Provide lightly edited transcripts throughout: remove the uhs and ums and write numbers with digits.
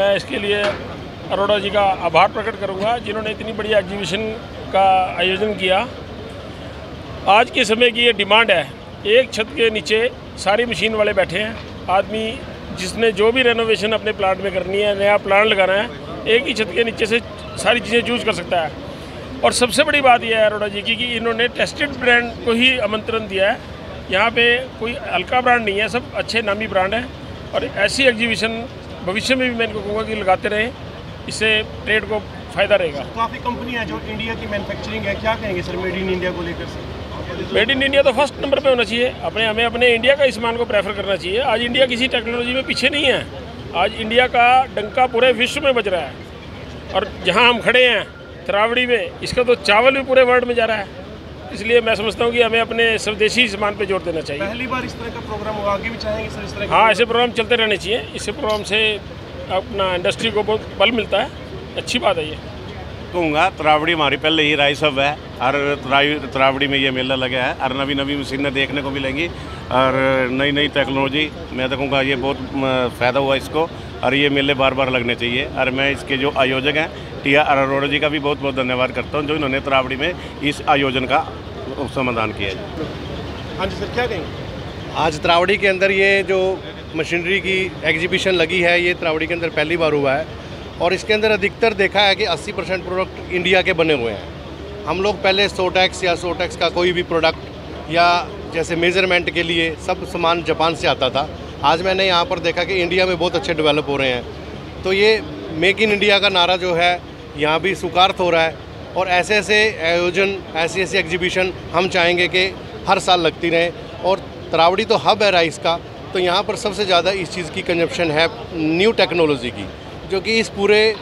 मैं इसके लिए अरोड़ा जी का आभार प्रकट करूंगा जिन्होंने इतनी बड़ी एग्जीबिशन का आयोजन किया। आज के समय की ये डिमांड है, एक छत के नीचे सारी मशीन वाले बैठे हैं। आदमी जिसने जो भी रेनोवेशन अपने प्लांट में करनी है, नया प्लांट लगाना है, एक ही छत के नीचे से सारी चीज़ें चूज कर सकता है। और सबसे बड़ी बात यह है अरोड़ा जी की कि इन्होंने टेस्टेड ब्रांड को ही आमंत्रण दिया है। यहाँ पे कोई हल्का ब्रांड नहीं है, सब अच्छे नामी ब्रांड हैं। और ऐसी एग्जीबिशन भविष्य में भी मैं इनको कहूँगा कि लगाते रहें, इससे ट्रेड को फ़ायदा रहेगा। काफ़ी कंपनी है जो इंडिया की मैन्युफैक्चरिंग है, क्या कहेंगे सर मेड इन इंडिया को लेकर से? मेड इन इंडिया तो फर्स्ट नंबर पे होना चाहिए। हमें अपने इंडिया का सामान को प्रेफर करना चाहिए। आज इंडिया किसी टेक्नोलॉजी में पीछे नहीं है। आज इंडिया का डंका पूरे विश्व में बज रहा है। और जहाँ हम खड़े हैं तरावड़ी में, इसका तो चावल भी पूरे वर्ल्ड में जा रहा है। इसलिए मैं समझता हूँ कि हमें अपने स्वदेशी सामान पे जोर देना चाहिए। पहली बार इस तरह का प्रोग्राम होगा, आगे भी चाहेंगे सर इस तरह? हाँ, ऐसे प्रोग्राम चलते रहने चाहिए। इससे प्रोग्राम से अपना इंडस्ट्री को बहुत बल मिलता है, अच्छी बात है ये। कहूँगा तरावड़ी हमारी पहले ही राइस हब है, और तरावड़ी में ये मेला लगा है, और नवी नवी मशीनें देखने को मिलेंगी और नई नई टेक्नोलॉजी। मैं तो कहूँगा ये बहुत फ़ायदा हुआ इसको, और ये मेले बार बार लगने चाहिए। और मैं इसके जो आयोजक हैं टी.आर. अरोड़ा जी का भी बहुत बहुत धन्यवाद करता हूँ, जो इन्होंने तरावड़ी में इस आयोजन का समाधान किया है। हाँ जी सर, क्या कहेंगे? आज तरावड़ी के अंदर ये जो मशीनरी की एग्जीबिशन लगी है, ये तरावड़ी के अंदर पहली बार हुआ है। और इसके अंदर अधिकतर देखा है कि 80% प्रोडक्ट इंडिया के बने हुए हैं। हम लोग पहले सोटेक्स या सोटेक्स का कोई भी प्रोडक्ट या जैसे मेजरमेंट के लिए सब सामान जापान से आता था। आज मैंने यहाँ पर देखा कि इंडिया में बहुत अच्छे डेवलप हो रहे हैं। तो ये मेक इन इंडिया का नारा जो है यहाँ भी स्वीकार्थ हो रहा है। और ऐसे ऐसे आयोजन, ऐसी ऐसी एग्जीबिशन हम चाहेंगे कि हर साल लगती रहें। और तरावड़ी तो हब है राइस का, तो यहाँ पर सबसे ज़्यादा इस चीज़ की कंजप्शन है न्यू टेक्नोलॉजी की, जो कि इस पूरे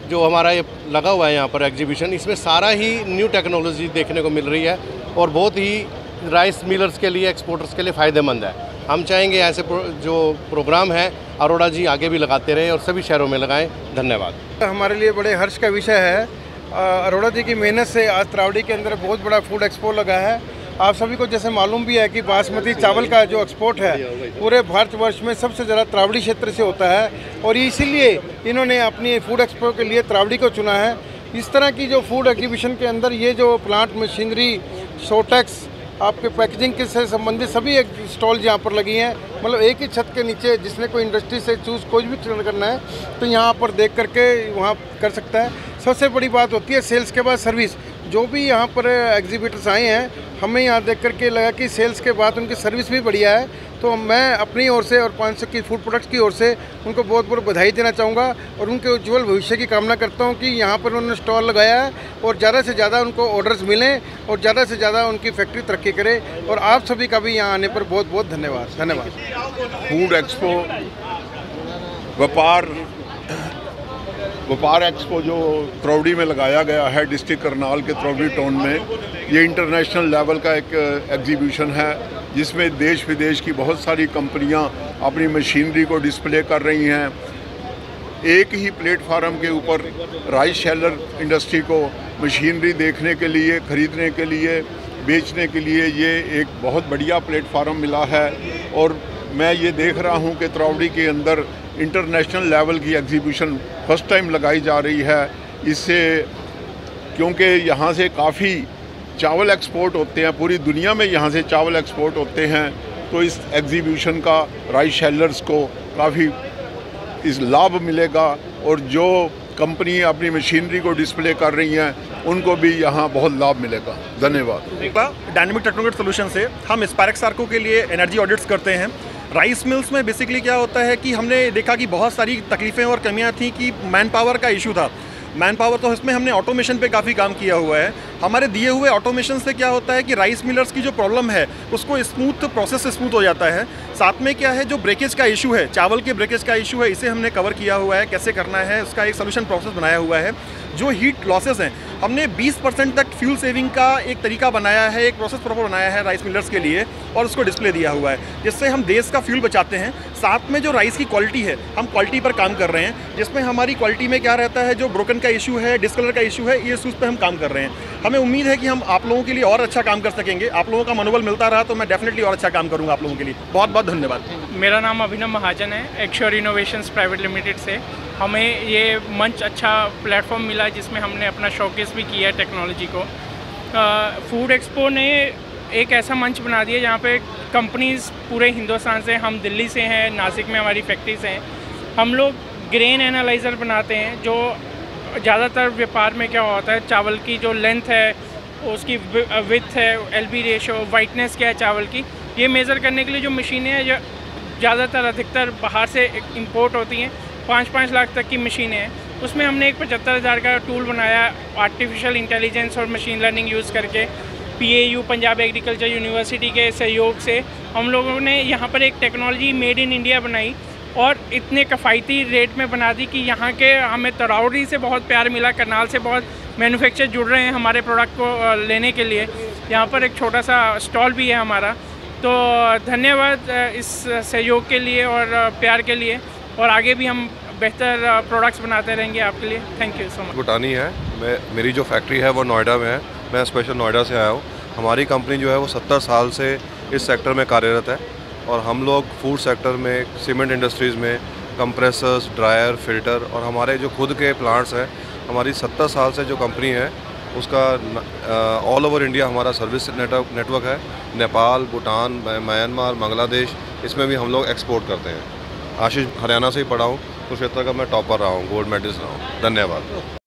जो हमारा ये लगा हुआ है यहाँ पर एग्जीबिशन, इसमें सारा ही न्यू टेक्नोलॉजी देखने को मिल रही है और बहुत ही राइस मिलर्स के लिए, एक्सपोर्टर्स के लिए फ़ायदेमंद है। हम चाहेंगे ऐसे जो प्रोग्राम है अरोड़ा जी आगे भी लगाते रहें और सभी शहरों में लगाएं। धन्यवाद। हमारे लिए बड़े हर्ष का विषय है। अरोड़ा जी की मेहनत से आज तरावड़ी के अंदर बहुत बड़ा फूड एक्सपो लगा है। आप सभी को जैसे मालूम भी है कि बासमती चावल का जो एक्सपोर्ट है पूरे भारतवर्ष में सबसे ज़्यादा तरावड़ी क्षेत्र से होता है, और इसीलिए इन्होंने अपनी फूड एक्सपो के लिए तरावड़ी को चुना है। इस तरह की जो फूड एग्जीबिशन के अंदर ये जो प्लांट मशीनरी, सोटेक्स, आपके पैकेजिंग के से संबंधित सभी एक स्टॉल यहाँ पर लगी हैं। मतलब एक ही छत के नीचे जिसने कोई इंडस्ट्री से चूज़ कोई भी करना है तो यहाँ पर देख करके वहाँ कर सकता है। सबसे बड़ी बात होती है सेल्स के बाद सर्विस। जो भी यहाँ पर एग्जीबिटर्स आए हैं, हमें यहाँ देख करके लगा कि सेल्स के बाद उनकी सर्विस भी बढ़िया है। तो मैं अपनी ओर से और 500 की फूड प्रोडक्ट्स की ओर से उनको बहुत बहुत बधाई देना चाहूँगा और उनके उज्जवल भविष्य की कामना करता हूँ कि यहाँ पर उन्होंने स्टॉल लगाया है और ज़्यादा से ज़्यादा उनको ऑर्डर्स मिलें और ज़्यादा से ज़्यादा उनकी फैक्ट्री तरक्की करे। और आप सभी का भी यहाँ आने पर बहुत बहुत धन्यवाद। फूड एक्सपो व्यापार एक्सपो जो तरावड़ी में लगाया गया है, डिस्ट्रिक्ट करनाल के तरावड़ी टाउन में, ये इंटरनेशनल लेवल का एक एग्जीबिशन है जिसमें देश विदेश की बहुत सारी कंपनियां अपनी मशीनरी को डिस्प्ले कर रही हैं। एक ही प्लेटफार्म के ऊपर राइस शेलर इंडस्ट्री को मशीनरी देखने के लिए, ख़रीदने के लिए, बेचने के लिए ये एक बहुत बढ़िया प्लेटफार्म मिला है। और मैं ये देख रहा हूँ कि तरावड़ी के अंदर इंटरनेशनल लेवल की एग्जीबिशन फर्स्ट टाइम लगाई जा रही है। इससे क्योंकि यहाँ से काफ़ी चावल एक्सपोर्ट होते हैं, पूरी दुनिया में यहाँ से चावल एक्सपोर्ट होते हैं, तो इस एग्जीबिशन का राइस शेलर्स को काफ़ी इस लाभ मिलेगा और जो कंपनी अपनी मशीनरी को डिस्प्ले कर रही हैं उनको भी यहाँ बहुत लाभ मिलेगा। धन्यवाद। डायनेमिक टेक्नोलॉजी सोल्यूशन से हम स्पार्क्स आर्को के लिए एनर्जी ऑडिट्स करते हैं। राइस मिल्स में बेसिकली क्या होता है कि हमने देखा कि बहुत सारी तकलीफ़ें और कमियां थी कि मैन पावर का इशू था। मैन पावर तो इसमें हमने ऑटोमेशन पे काफ़ी काम किया हुआ है। हमारे दिए हुए ऑटोमेशन से क्या होता है कि राइस मिलर्स की जो प्रॉब्लम है उसको स्मूथ प्रोसेस स्मूथ हो जाता है। साथ में क्या है, जो ब्रेकेज का इशू है, चावल के ब्रेकेज का इशू है, इसे हमने कवर किया हुआ है, कैसे करना है उसका एक सोल्यूशन प्रोसेस बनाया हुआ है। जो हीट लॉसेस हैं, हमने 20% तक फ्यूल सेविंग का एक तरीका बनाया है, एक प्रोसेस प्रॉपर बनाया है राइस मिलर्स के लिए और उसको डिस्प्ले दिया हुआ है, जिससे हम देश का फ्यूल बचाते हैं। साथ में जो राइस की क्वालिटी है, हम क्वालिटी पर काम कर रहे हैं, जिसमें हमारी क्वालिटी में क्या रहता है, जो ब्रोकन का इशू है, डिस्कलर का इशू है, ये इशूज़ पर हम काम कर रहे हैं। हमें उम्मीद है कि हम आप लोगों के लिए और अच्छा काम कर सकेंगे। आप लोगों का मनोबल मिलता रहा तो मैं डेफिनेटली और अच्छा काम करूँगा आप लोगों के लिए। बहुत बहुत धन्यवाद। मेरा नाम अभिनव महाजन है, एक्श्योर इनोवेशंस प्राइवेट लिमिटेड से। हमें ये मंच अच्छा प्लेटफॉर्म मिला जिसमें हमने अपना शोकेस भी किया है टेक्नोलॉजी को। फूड एक्सपो ने एक ऐसा मंच बना दिया जहाँ पे कंपनीज़ पूरे हिंदुस्तान से, हम दिल्ली से हैं, नासिक में हमारी फैक्ट्रीज हैं, हम लोग ग्रेन एनालाइज़र बनाते हैं। जो ज़्यादातर व्यापार में क्या होता है, चावल की जो लेंथ है, उसकी विड्थ है, एलबी रेशो, वाइटनेस क्या है चावल की, ये मेज़र करने के लिए जो मशीनें हैं जो ज़्यादातर अधिकतर बाहर से इंपोर्ट होती हैं, 5-5 लाख तक की मशीनें हैं, उसमें हमने एक 75,000 का टूल बनाया आर्टिफिशियल इंटेलिजेंस और मशीन लर्निंग यूज़ करके। PAU पंजाब एग्रीकल्चर यूनिवर्सिटी के सहयोग से हम लोगों ने यहाँ पर एक टेक्नोलॉजी मेड इन इंडिया बनाई और इतने किफ़ायती रेट में बना दी कि यहाँ के हमें तरावड़ी से बहुत प्यार मिला, करनाल से बहुत मैन्युफैक्चर जुड़ रहे हैं हमारे प्रोडक्ट को लेने के लिए। यहाँ पर एक छोटा सा स्टॉल भी है हमारा। तो धन्यवाद इस सहयोग के लिए और प्यार के लिए, और आगे भी हम बेहतर प्रोडक्ट्स बनाते रहेंगे आपके लिए। Thank you so much. भूटानी है, मेरी जो फैक्ट्री है वो नोएडा में है, मैं स्पेशल नोएडा से आया हूँ। हमारी कंपनी जो है वो 70 साल से इस सेक्टर में कार्यरत है और हम लोग फूड सेक्टर में, सीमेंट इंडस्ट्रीज़ में कंप्रेसर्स, ड्रायर, फिल्टर और हमारे जो खुद के प्लांट्स हैं, हमारी 70 साल से जो कंपनी है उसका ऑल ओवर इंडिया हमारा सर्विस नेटवर्क है। नेपाल, भूटान, म्यांमार, बांग्लादेश, इसमें भी हम लोग एक्सपोर्ट करते हैं। आशीष हरियाणा से ही पढ़ा हूँ, कुरुक्षेत्र का मैं टॉपर रहा हूँ, गोल्ड मेडलिस्ट रहा हूँ। धन्यवाद।